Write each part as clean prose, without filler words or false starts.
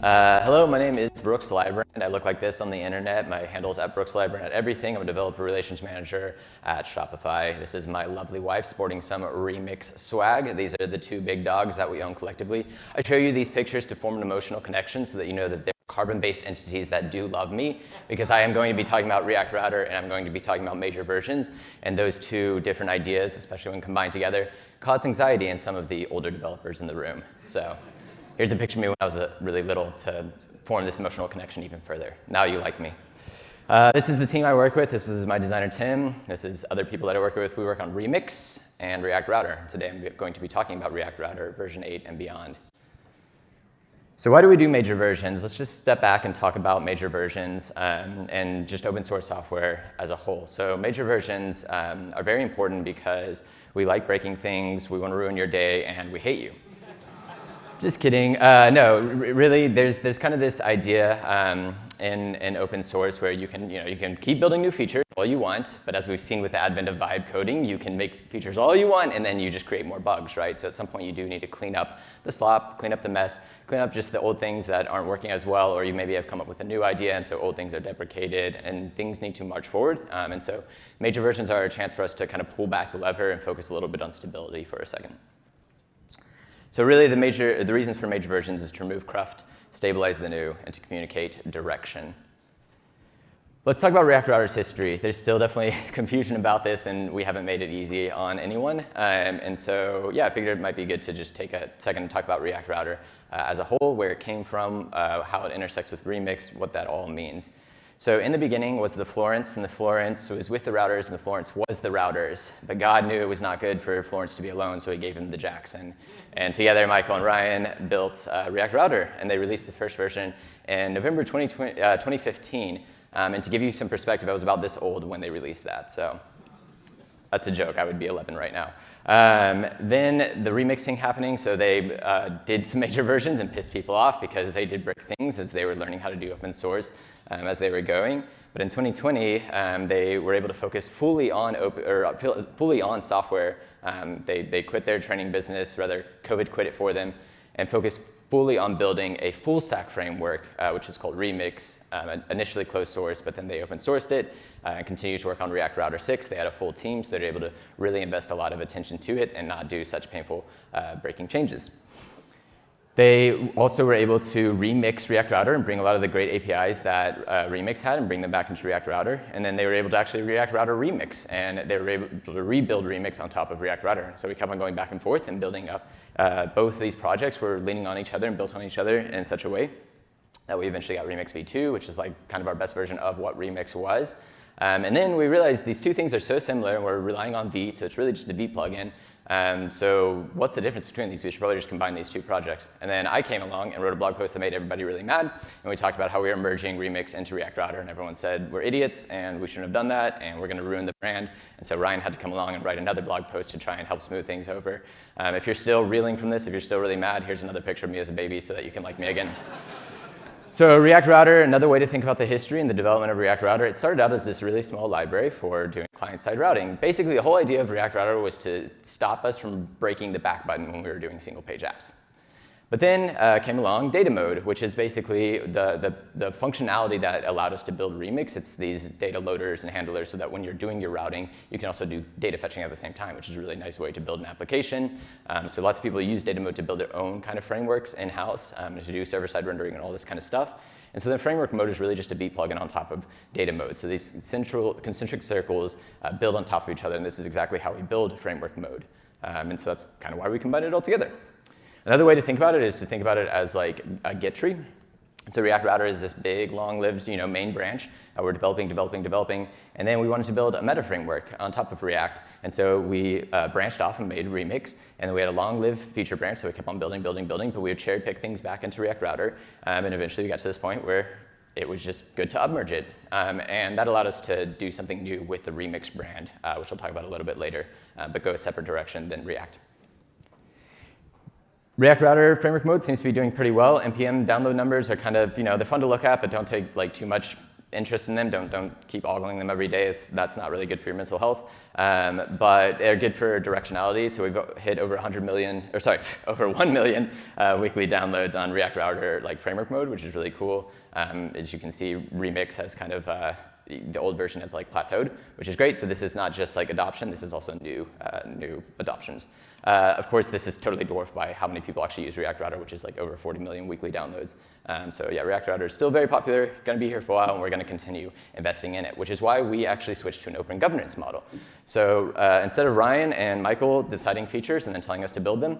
Hello, my name is Brooks Lybrand. I look like this on the internet. My handle is @BrooksLybrand at everything. I'm a developer relations manager at Shopify. This is my lovely wife sporting some Remix swag. These are the two big dogs that we own collectively. I show you these pictures to form an emotional connection so that you know that they're carbon-based entities that do love me, because I am going to be talking about React Router and I'm going to be talking about major versions, and those two different ideas, especially when combined together, cause anxiety in some of the older developers in the room. So here's a picture of me when I was really little to form this emotional connection even further. Now you like me. This is the team I work with. This is my designer, Tim. This is other people that I work with. We work on Remix and React Router. Today I'm going to be talking about React Router version 8 and beyond. So why do we do major versions? Let's just step back and talk about major versions and just open source software as a whole. So major versions are very important because we like breaking things, we want to ruin your day, and we hate you. Just kidding. No, really, there's kind of this idea in open source where you can keep building new features all you want, but as we've seen with the advent of vibe coding, you can make features all you want, and then you just create more bugs, right? So at some point, you do need to clean up the slop, clean up the mess, clean up just the old things that aren't working as well, or you maybe have come up with a new idea, and so old things are deprecated, and things need to march forward. And so major versions are a chance for us to kind of pull back the lever and focus a little bit on stability for a second. So really, the reasons for major versions is to remove cruft, stabilize the new, and to communicate direction. Let's talk about React Router's history. There's still definitely confusion about this, and we haven't made it easy on anyone. And so, yeah, I figured it might be good to just take a second and talk about React Router as a whole, where it came from, how it intersects with Remix, what that all means. So in the beginning was the Florence, and the Florence was with the routers, and the Florence was the routers. But God knew it was not good for Florence to be alone, so he gave him the Jackson. And together, Michael and Ryan built React Router, and they released the first version in November 2015. And to give you some perspective, I was about this old when they released that. So that's a joke. I would be 11 right now. Then the remixing happening, so they did some major versions and pissed people off because they did break things as they were learning how to do open source as they were going. But in 2020, they were able to focus fully on software. They quit their training business, rather COVID quit it for them, and focused fully on building a full stack framework, which is called Remix, initially closed source, but then they open sourced it and continue to work on React Router 6. They had a full team, so they're able to really invest a lot of attention to it and not do such painful breaking changes. They also were able to remix React Router and bring a lot of the great APIs that Remix had and bring them back into React Router. And then they were able to actually React Router Remix, and they were able to rebuild Remix on top of React Router. So we kept on going back and forth and building up. Both these projects were leaning on each other and built on each other in such a way that we eventually got Remix v2, which is like kind of our best version of what Remix was. And then we realized these two things are so similar, and we're relying on V, so it's really just a V plugin. So what's the difference between these? We should probably just combine these two projects. And then I came along and wrote a blog post that made everybody really mad, and we talked about how we were merging Remix into React Router, and everyone said we're idiots and we shouldn't have done that, and we're going to ruin the brand. And so Ryan had to come along and write another blog post to try and help smooth things over. If you're still reeling from this, if you're still really mad, here's another picture of me as a baby so that you can like me again. So React Router, another way to think about the history and the development of React Router, it started out as this really small library for doing client-side routing. Basically, the whole idea of React Router was to stop us from breaking the back button when we were doing single-page apps. But then came along data mode, which is basically the functionality that allowed us to build Remix. It's these data loaders and handlers so that when you're doing your routing, you can also do data fetching at the same time, which is a really nice way to build an application. So lots of people use data mode to build their own kind of frameworks in-house to do server-side rendering and all this kind of stuff. And so the framework mode is really just a V plugin on top of data mode. So these concentric circles build on top of each other, and this is exactly how we build framework mode. And so that's kind of why we combined it all together. Another way to think about it is to think about it as like a Git tree. So React Router is this big, long-lived main branch that we're developing, and then we wanted to build a meta framework on top of React. And so we branched off and made Remix, and then we had a long-lived feature branch, so we kept on building, but we would cherry-pick things back into React Router, and eventually we got to this point where it was just good to upmerge it. And that allowed us to do something new with the Remix brand, which I'll talk about a little bit later, but go a separate direction than React. React Router framework mode seems to be doing pretty well. NPM download numbers are kind of, they're fun to look at, but don't take like too much interest in them. Don't keep ogling them every day. That's not really good for your mental health. But they're good for directionality. So we've hit over 100 million, or sorry, over 1 million weekly downloads on React Router like framework mode, which is really cool. As you can see, Remix has kind of the old version has like plateaued, which is great. So this is not just like adoption. This is also new adoptions. Of course, this is totally dwarfed by how many people actually use React Router, which is like over 40 million weekly downloads. So yeah, React Router is still very popular, going to be here for a while, and we're going to continue investing in it, which is why we actually switched to an open governance model. So instead of Ryan and Michael deciding features and then telling us to build them,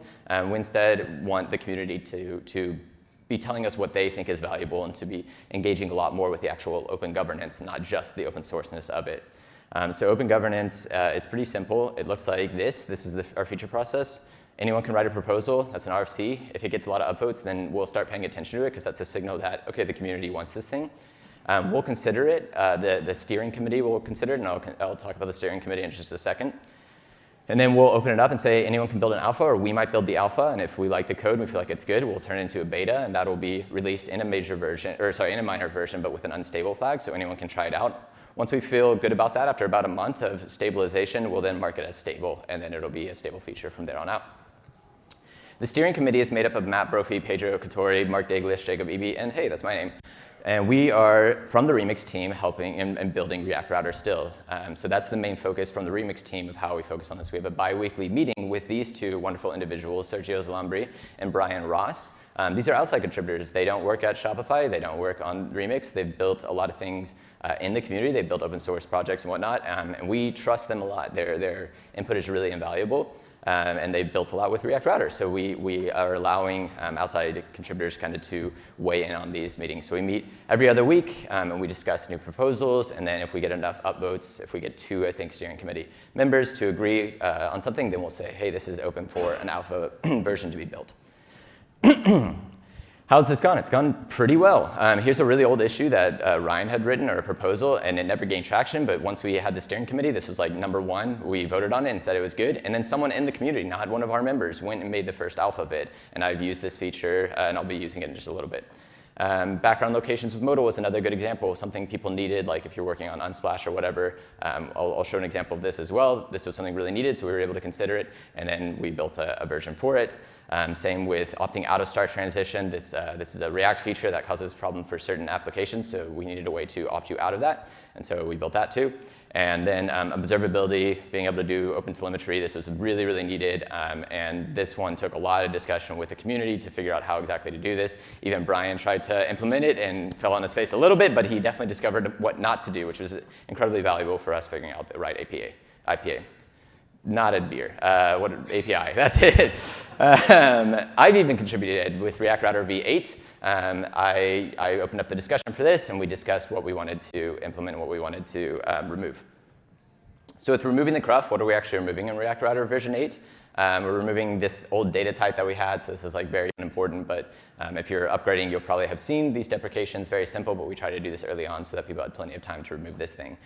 we instead want the community to be telling us what they think is valuable and to be engaging a lot more with the actual open governance, not just the open sourceness of it. So open governance is pretty simple. It looks like this. This is our feature process. Anyone can write a proposal. That's an RFC. If it gets a lot of upvotes, then we'll start paying attention to it because that's a signal that, OK, the community wants this thing. We'll consider it. The steering committee will consider it, and I'll talk about the steering committee in just a second. And then we'll open it up and say anyone can build an alpha, or we might build the alpha. And if we like the code and we feel like it's good, we'll turn it into a beta, and that'll be released in a major version, or sorry, in a minor version, but with an unstable flag, so anyone can try it out. Once we feel good about that, after about a month of stabilization, we'll then mark it as stable, and then it'll be a stable feature from there on out. The steering committee is made up of Matt Brophy, Pedro Catori, Mark Daglish, Jacob Eby, and hey, that's my name. And we are, from the Remix team, helping and building React Router still. So that's the main focus from the Remix team of how we focus on this. We have a bi-weekly meeting with these two wonderful individuals, Sergio Zalambri and Brian Ross. These are outside contributors. They don't work at Shopify. They don't work on Remix. They've built a lot of things in the community. They built open source projects and whatnot. And we trust them a lot. Their input is really invaluable. And they've built a lot with React Router. So we are allowing outside contributors kind of to weigh in on these meetings. So we meet every other week, and we discuss new proposals. And then if we get enough upvotes, if we get two, I think, steering committee members to agree on something, then we'll say, hey, this is open for an alpha version to be built. How's this gone? It's gone pretty well. Here's a really old issue that Ryan had written, or a proposal, and it never gained traction. But once we had the steering committee, this was like #1. We voted on it and said it was good. And then someone in the community, not one of our members, went and made the first alpha of it. And I've used this feature, and I'll be using it in just a little bit. Background locations with modal was another good example of something people needed, like if you're working on Unsplash or whatever. I'll show an example of this as well. This was something really needed, so we were able to consider it, and then we built a version for it. Same with opting out of start transition. This is a React feature that causes a problem for certain applications, so we needed a way to opt you out of that, and so we built that too. And then observability, being able to do open telemetry, this was really, really needed. And this one took a lot of discussion with the community to figure out how exactly to do this. Even Brian tried to implement it and fell on his face a little bit, but he definitely discovered what not to do, which was incredibly valuable for us figuring out the right IPA. Not a beer. What API? That's it. I've even contributed with React Router V8. I opened up the discussion for this, and we discussed what we wanted to implement and what we wanted to remove. So with removing the CRUF, what are we actually removing in React Router version 8? We're removing this old data type that we had, so this is like very unimportant, but if you're upgrading, you'll probably have seen these deprecations. Very simple, but we tried to do this early on so that people had plenty of time to remove this thing.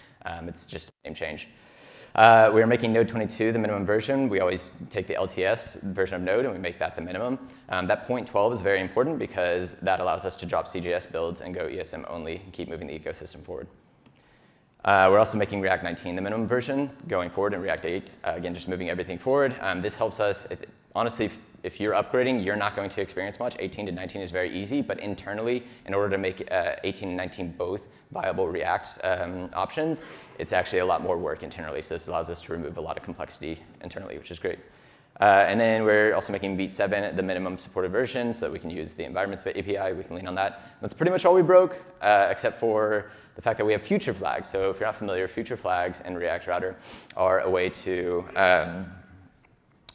It's just the same change. We are making Node 22 the minimum version. We always take the LTS version of Node and we make that the minimum. That point 12 is very important because that allows us to drop CJS builds and go ESM only and keep moving the ecosystem forward. We're also making React 19 the minimum version going forward, and React 8, again, just moving everything forward. This helps us. Honestly, if you're upgrading, you're not going to experience much. 18 to 19 is very easy, but internally, in order to make 18 and 19 both viable React options, it's actually a lot more work internally. So this allows us to remove a lot of complexity internally, which is great. And then we're also making Beat 7 the minimum supported version so that we can use the environments API. We can lean on that. That's pretty much all we broke, except for the fact that we have future flags. So if you're not familiar, future flags in React Router are a way to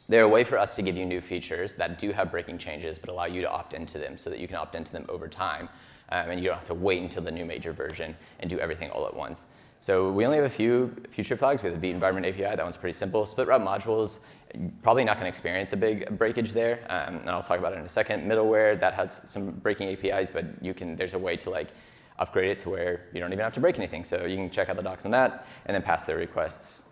they're a way for us to give you new features that do have breaking changes, but allow you to opt into them so that you can opt into them over time. And you don't have to wait until the new major version and do everything all at once. So we only have a few future flags. We have the Beat environment API. That one's pretty simple. Split route modules, probably not going to experience a big breakage there. And I'll talk about it in a second. Middleware, that has some breaking APIs, but there's a way to like upgrade it to where you don't even have to break anything. So you can check out the docs on that and then pass their requests.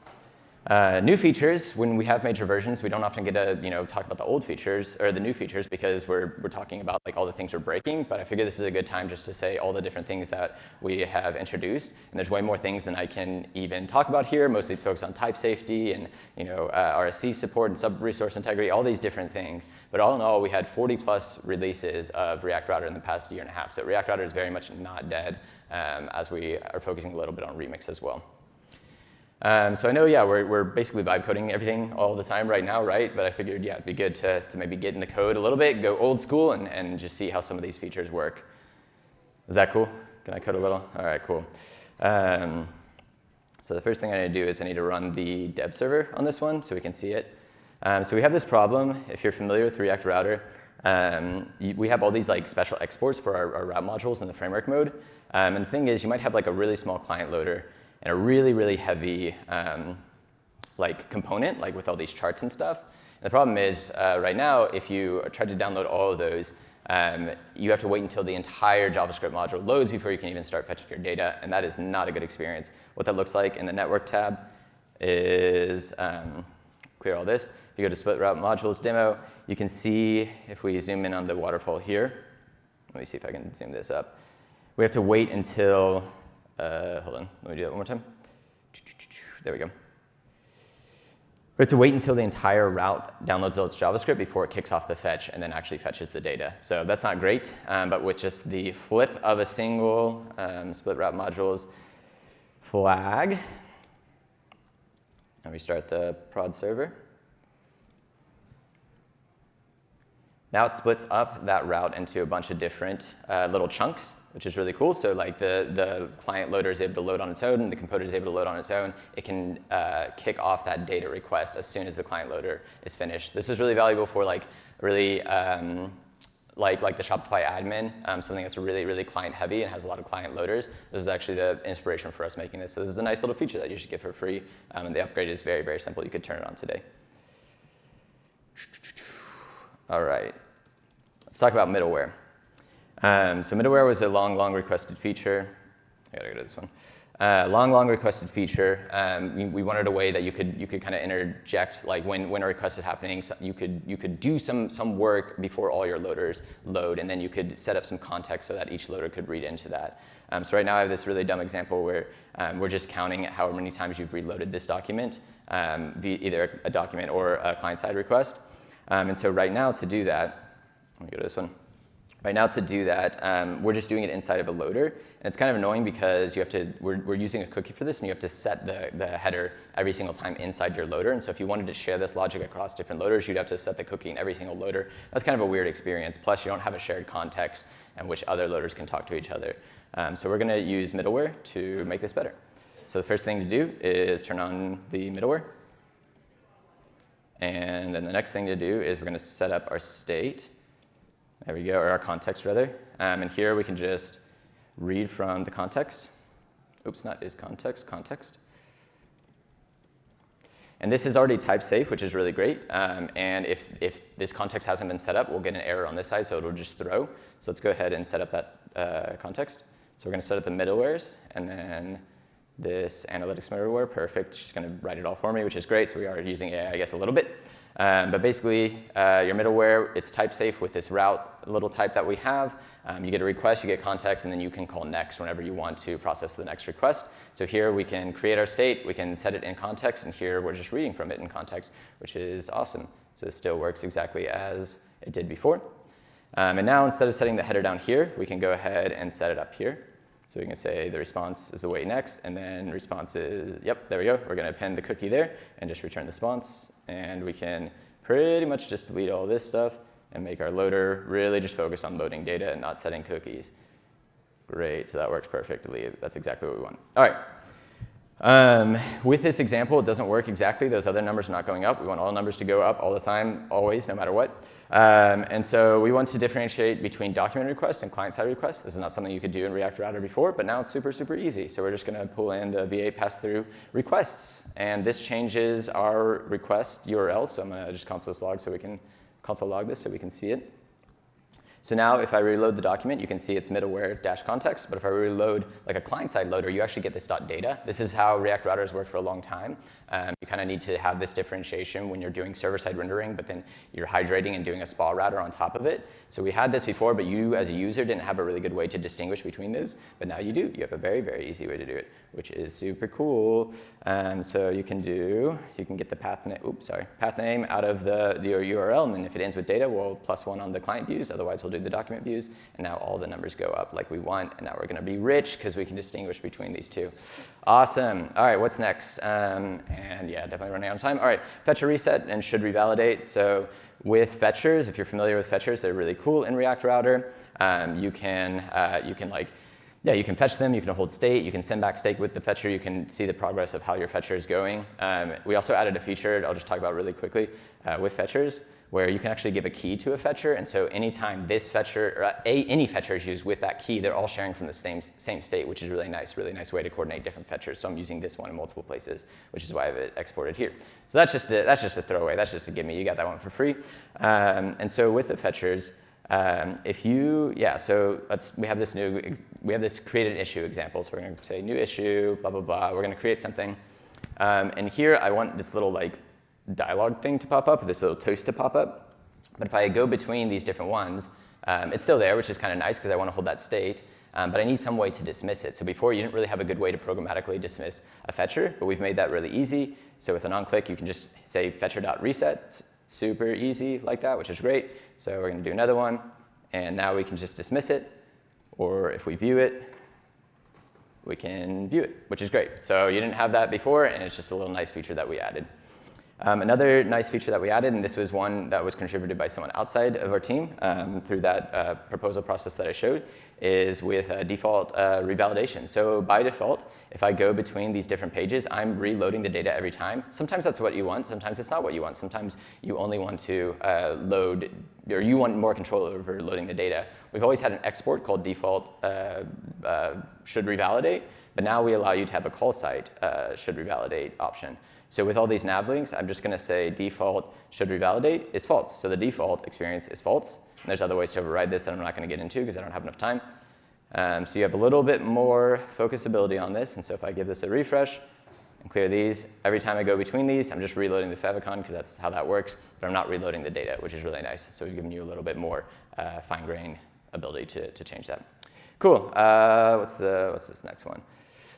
New features, when we have major versions, we don't often get to talk about the old features or the new features because we're talking about like all the things we're breaking. But I figure this is a good time just to say all the different things that we have introduced. And there's way more things than I can even talk about here. Most of these focus on type safety and RSC support and sub-resource integrity, all these different things. But all in all, we had 40 plus releases of React Router in the past year and a half. So React Router is very much not dead as we are focusing a little bit on Remix as well. So I know, we're basically vibe coding everything all the time right now, right? But I figured, it'd be good to maybe get in the code a little bit, go old school, and just see how some of these features work. Is that cool? Can I code a little? All right, cool. So the first thing I need to do is I need to run the dev server on this one so we can see it. So we have this problem, if you're familiar with React Router, we have all these like special exports for our route modules in the framework mode. And the thing is, you might have like a really small client loader and a really, really heavy component, like with all these charts and stuff. And the problem is, right now, if you try to download all of those, you have to wait until the entire JavaScript module loads before you can even start fetching your data, and that is not a good experience. What that looks like in the network tab is, clear all this. If you go to split route modules demo, you can see, if we zoom in on the waterfall here, let me see if I can zoom this up. We have to wait until, hold on, let me do that one more time. There we go. We have to wait until the entire route downloads all its JavaScript before it kicks off the fetch and then actually fetches the data. So that's not great, but with just the flip of a single split route modules flag, and we start the prod server. Now it splits up that route into a bunch of different little chunks, which is really cool. So like the client loader is able to load on its own, and the composer is able to load on its own. It can kick off that data request as soon as the client loader is finished. This is really valuable for like really like the Shopify admin, something that's really, really client heavy and has a lot of client loaders. This is actually the inspiration for us making this. So this is a nice little feature that you should get for free. And the upgrade is very, very simple. You could turn it on today. All right, let's talk about middleware. So middleware was a long requested feature. I gotta go to this one. Long requested feature. We wanted a way that you could kind of interject, like when a request is happening, so you could do some work before all your loaders load, and then you could set up some context so that each loader could read into that. So right now I have this really dumb example where we're just counting how many times you've reloaded this document, via either a document or a client-side request. And so right now to do that, let me go to this one. Right now to do that, we're just doing it inside of a loader. And it's kind of annoying because you have to, we're using a cookie for this, and you have to set the header every single time inside your loader. And so if you wanted to share this logic across different loaders, you'd have to set the cookie in every single loader. That's kind of a weird experience. Plus, you don't have a shared context in which other loaders can talk to each other. So we're going to use middleware to make this better. So the first thing to do is turn on the middleware. And then the next thing to do is we're going to set up our state. There we go, or our context rather. And here we can just read from the context. Oops, not is context, context. And this is already type safe, which is really great. And if this context hasn't been set up, we'll get an error on this side, so it'll just throw. So let's go ahead and set up that context. So we're going to set up the middlewares, and then this analytics middleware, perfect. She's going to write it all for me, which is great. So we are using AI, I guess, a little bit. But basically, your middleware, it's type safe with this route little type that we have. You get a request, you get context, and then you can call next whenever you want to process the next request. So here we can create our state, we can set it in context, and here we're just reading from it in context, which is awesome. So this still works exactly as it did before. And now instead of setting the header down here, we can go ahead and set it up here. So we can say the response is the wait next, and then response is, yep, there we go. We're going to append the cookie there and just return the response. And we can pretty much just delete all this stuff and make our loader really just focused on loading data and not setting cookies. Great, so that works perfectly. That's exactly what we want. All right. With this example, it doesn't work exactly. Those other numbers are not going up. We want all numbers to go up all the time, always, no matter what. And so we want to differentiate between document requests and client-side requests. This is not something you could do in React Router before, but now it's super, super easy. So we're just going to pull in the V8 pass-through requests. And this changes our request URL. So I'm going to just console log this so we can see it. So now if I reload the document, you can see it's middleware dash context, but if I reload like a client-side loader, you actually get this .data. This is how React routers worked for a long time. You kind of need to have this differentiation when you're doing server-side rendering, but then you're hydrating and doing a spa router on top of it. So we had this before, but you as a user didn't have a really good way to distinguish between those, but now you do. You have a very, very easy way to do it, which is super cool. So you can get the path name out of the URL, and then if it ends with data, we'll +1 on the client views, otherwise we'll do the document views, and now all the numbers go up like we want, and now we're gonna be rich because we can distinguish between these two. Awesome. All right, what's next? And yeah, definitely running out of time. All right, fetcher reset and should revalidate. So with fetchers, if you're familiar with fetchers, they're really cool in React Router. You can fetch them, you can hold state, you can send back state with the fetcher, you can see the progress of how your fetcher is going. We also added a feature, I'll just talk about really quickly, with fetchers, where you can actually give a key to a fetcher, and so anytime this fetcher, or any fetcher is used with that key, they're all sharing from the same state, which is really nice way to coordinate different fetchers. So I'm using this one in multiple places, which is why I have it exported here. So that's just a throwaway, that's just a gimme, you got that one for free. And so with the fetchers, we have this create an issue example. So we're going to say new issue, blah, blah, blah. We're going to create something. And here I want this little like dialogue thing to pop up, this little toast to pop up. But if I go between these different ones, it's still there, which is kind of nice because I want to hold that state. But I need some way to dismiss it. So before, you didn't really have a good way to programmatically dismiss a fetcher, but we've made that really easy. So with an on-click, you can just say fetcher.reset. It's super easy like that, which is great. So we're going to do another one. And now we can just dismiss it. Or if we view it, we can view it, which is great. So you didn't have that before, and it's just a little nice feature that we added. Another nice feature that we added, and this was one that was contributed by someone outside of our team through that proposal process that I showed, is with default revalidation. So by default, if I go between these different pages, I'm reloading the data every time. Sometimes that's what you want, sometimes it's not what you want. Sometimes you only want to load, or you want more control over loading the data. We've always had an export called default should revalidate, but now we allow you to have a call site should revalidate option. So with all these nav links, I'm just going to say default should revalidate is false. So the default experience is false. And there's other ways to override this that I'm not going to get into because I don't have enough time. So you have a little bit more focusability on this. And so if I give this a refresh and clear these, every time I go between these, I'm just reloading the favicon because that's how that works. But I'm not reloading the data, which is really nice. So we've given you a little bit more fine-grained ability to change that. Cool. What's this next one?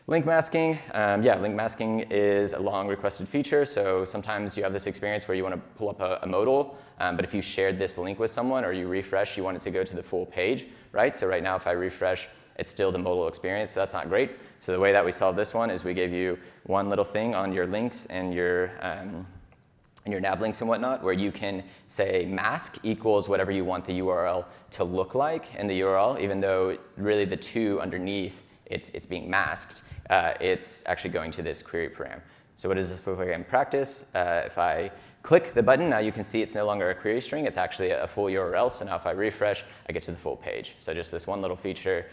Link masking, link masking is a long requested feature, so sometimes you have this experience where you want to pull up a modal, but if you shared this link with someone or you refresh, you want it to go to the full page, right? So right now if I refresh, it's still the modal experience, so that's not great. So the way that we solve this one is we gave you one little thing on your links and your nav links and whatnot, where you can say mask equals whatever you want the URL to look like in the URL, even though really the two underneath, it's being masked. It's actually going to this query param. So what does this look like in practice? If I click the button, now you can see it's no longer a query string, it's actually a full URL. So now if I refresh, I get to the full page. So just this one little feature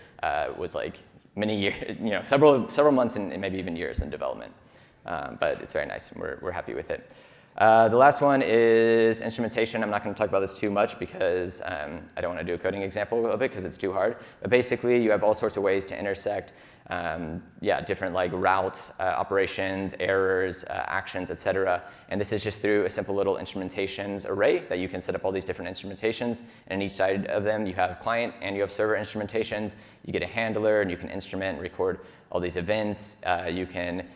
was like many years, several months and maybe even years in development. But it's very nice, and we're happy with it. The last one is instrumentation. I'm not going to talk about this too much because I don't want to do a coding example of it because it's too hard. But basically, you have all sorts of ways to intersect different like routes, operations, errors, actions, etc. And this is just through a simple little instrumentations array that you can set up all these different instrumentations. And on each side of them, you have client and you have server instrumentations. You get a handler, and you can instrument and record all these events. You can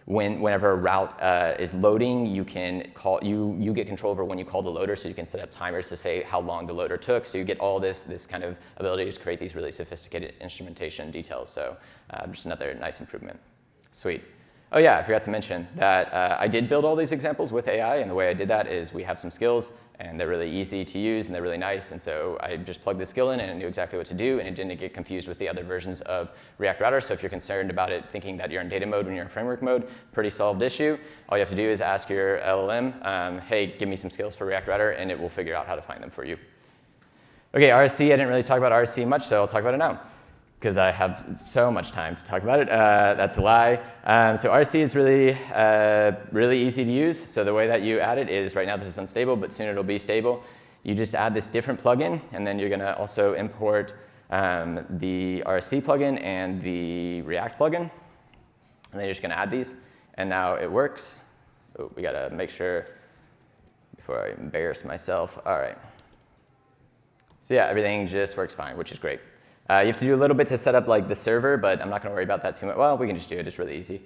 whenever a route is loading, you can call, you get control over when you call the loader, so you can set up timers to say how long the loader took. So you get all this kind of ability to create these really sophisticated instrumentation details. So just another nice improvement. Sweet. Oh yeah, I forgot to mention that I did build all these examples with AI, and the way I did that is we have some skills, and they're really easy to use, and they're really nice, and so I just plugged the skill in, and I knew exactly what to do, and it didn't get confused with the other versions of React Router. So if you're concerned about it thinking that you're in data mode when you're in framework mode, pretty solved issue. All you have to do is ask your LLM, hey, give me some skills for React Router, and it will figure out how to find them for you. Okay, RSC, I didn't really talk about RSC much, so I'll talk about it now, because I have so much time to talk about it. That's a lie. So RC is really easy to use. So the way that you add it is, right now this is unstable, but soon it'll be stable. you just add this different plugin, and then you're going to also import the RSC plugin and the React plugin. And then you're just going to add these, and now it works. Oh, we got to make sure before I embarrass myself. All right. So yeah, everything just works fine, which is great. You have to do a little bit to set up like the server, but I'm not going to worry about that too much. Well, we can just do it. It's really easy.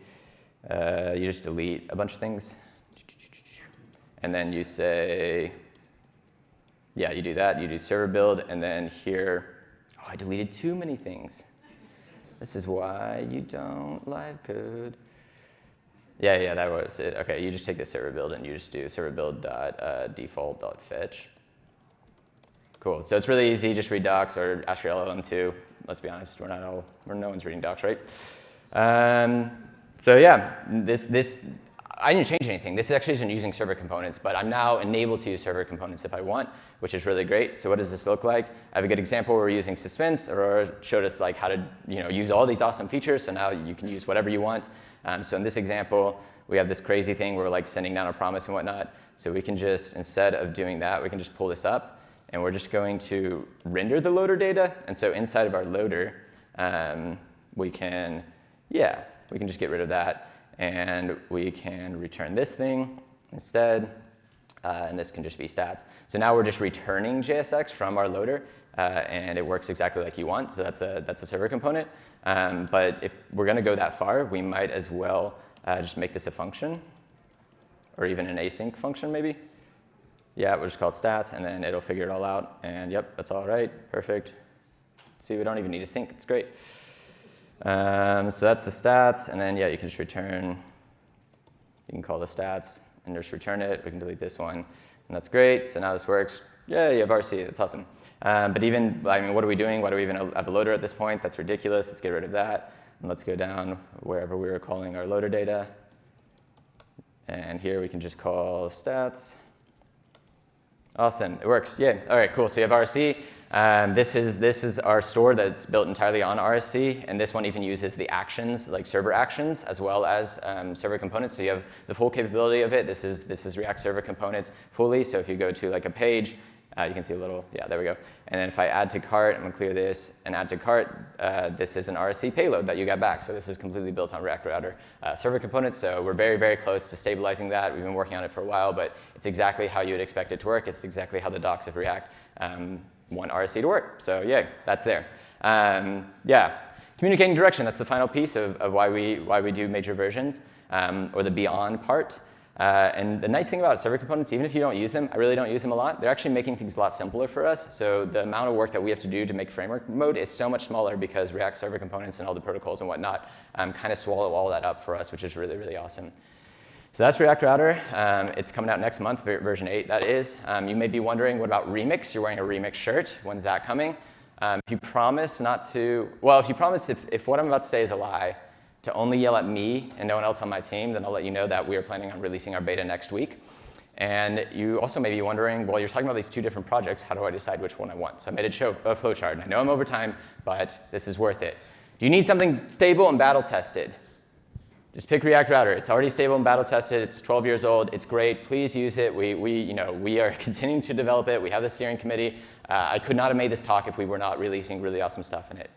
You just delete a bunch of things. And then you say, yeah, you do that. You do server build, and then here, oh, I deleted too many things. This is why you don't live code. Yeah, that was it. Okay, you just take the server build, and you just do server build.default.fetch. Cool. So it's really easy. Just read docs or ask your LLM too. Let's be honest, no one's reading docs, right? So yeah, I didn't change anything. This actually isn't using server components, but I'm now enabled to use server components if I want, which is really great. So what does this look like? I have a good example where we're using suspense. Aurora showed us like how to use all these awesome features. So now you can use whatever you want. So in this example, we have this crazy thing where we're like sending down a promise and whatnot. So we can just, instead of doing that, we can just pull this up. And we're just going to render the loader data. And so inside of our loader, we can just get rid of that. And we can return this thing instead. And this can just be stats. So now we're just returning JSX from our loader. And it works exactly like you want. So that's a server component. But if we're going to go that far, we might as well just make this a function, or even an async function maybe. Yeah, we'll just call it stats, and then it'll figure it all out. And yep, that's all right. Perfect. See, we don't even need to think. It's great. So that's the stats, and then yeah, you can just return. You can call the stats and just return it. We can delete this one, and that's great. So now this works. Yeah, you have RC. That's awesome. But even, what are we doing? Why do we even have a loader at this point? That's ridiculous. Let's get rid of that, and let's go down wherever we were calling our loader data. And here we can just call stats. Awesome, it works, yeah. All right, cool, so you have RSC. This is our store that's built entirely on RSC, and this one even uses the actions, like server actions, as well as server components, so you have the full capability of it. This is React Server Components fully, so if you go to like a page, you can see a little, yeah, there we go. And then if I add to cart, I'm gonna clear this and add to cart, this is an RSC payload that you got back. So this is completely built on React Router server components. So we're very, very close to stabilizing that. We've been working on it for a while, but it's exactly how you would expect it to work. It's exactly how the docs of React want RSC to work. So yeah, that's there. Yeah, communicating direction, that's the final piece of why we do major versions, or the beyond part. And the nice thing about server components, even if you don't use them, I really don't use them a lot, they're actually making things a lot simpler for us. So the amount of work that we have to do to make framework mode is so much smaller because React server components and all the protocols and whatnot kind of swallow all that up for us, which is really, really awesome. So that's React Router. It's coming out next month, version 8, that is. You may be wondering, what about Remix? You're wearing a Remix shirt. When's that coming? If you promise not to, well, if you promise if what I'm about to say is a lie, to only yell at me and no one else on my team, then I'll let you know that we are planning on releasing our beta next week. And you also may be wondering, well, you're talking about these two different projects. How do I decide which one I want? So I made a flowchart. I know I'm over time, but this is worth it. Do you need something stable and battle tested? Just pick React Router. It's already stable and battle tested. It's 12 years old. It's great. Please use it. We are continuing to develop it. We have the steering committee. I could not have made this talk if we were not releasing really awesome stuff in it.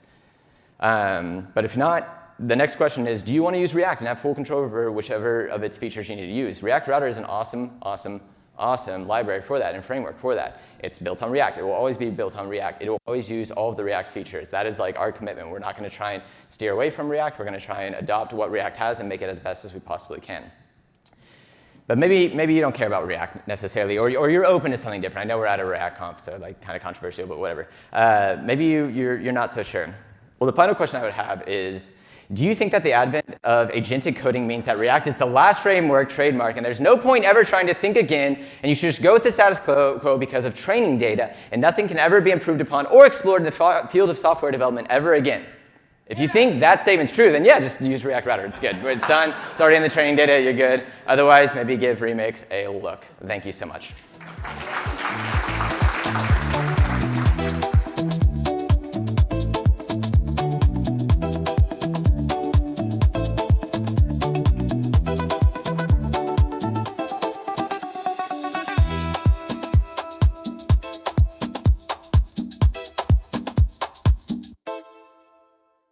But if not, the next question is, do you want to use React and have full control over whichever of its features you need to use? React Router is an awesome, awesome, awesome library for that and framework for that. It's built on React. It will always be built on React. It will always use all of the React features. That is like our commitment. We're not going to try and steer away from React. We're going to try and adopt what React has and make it as best as we possibly can. But maybe you don't care about React necessarily, or you're open to something different. I know we're at a React conf, so like kind of controversial, but whatever. Maybe you're not so sure. Well, the final question I would have is, do you think that the advent of agentic coding means that React is the last framework trademark and there's no point ever trying to think again, and you should just go with the status quo because of training data, and nothing can ever be improved upon or explored in the field of software development ever again? If you think that statement's true, then yeah, just use React Router. It's good. It's done. It's already in the training data. You're good. Otherwise, maybe give Remix a look. Thank you so much.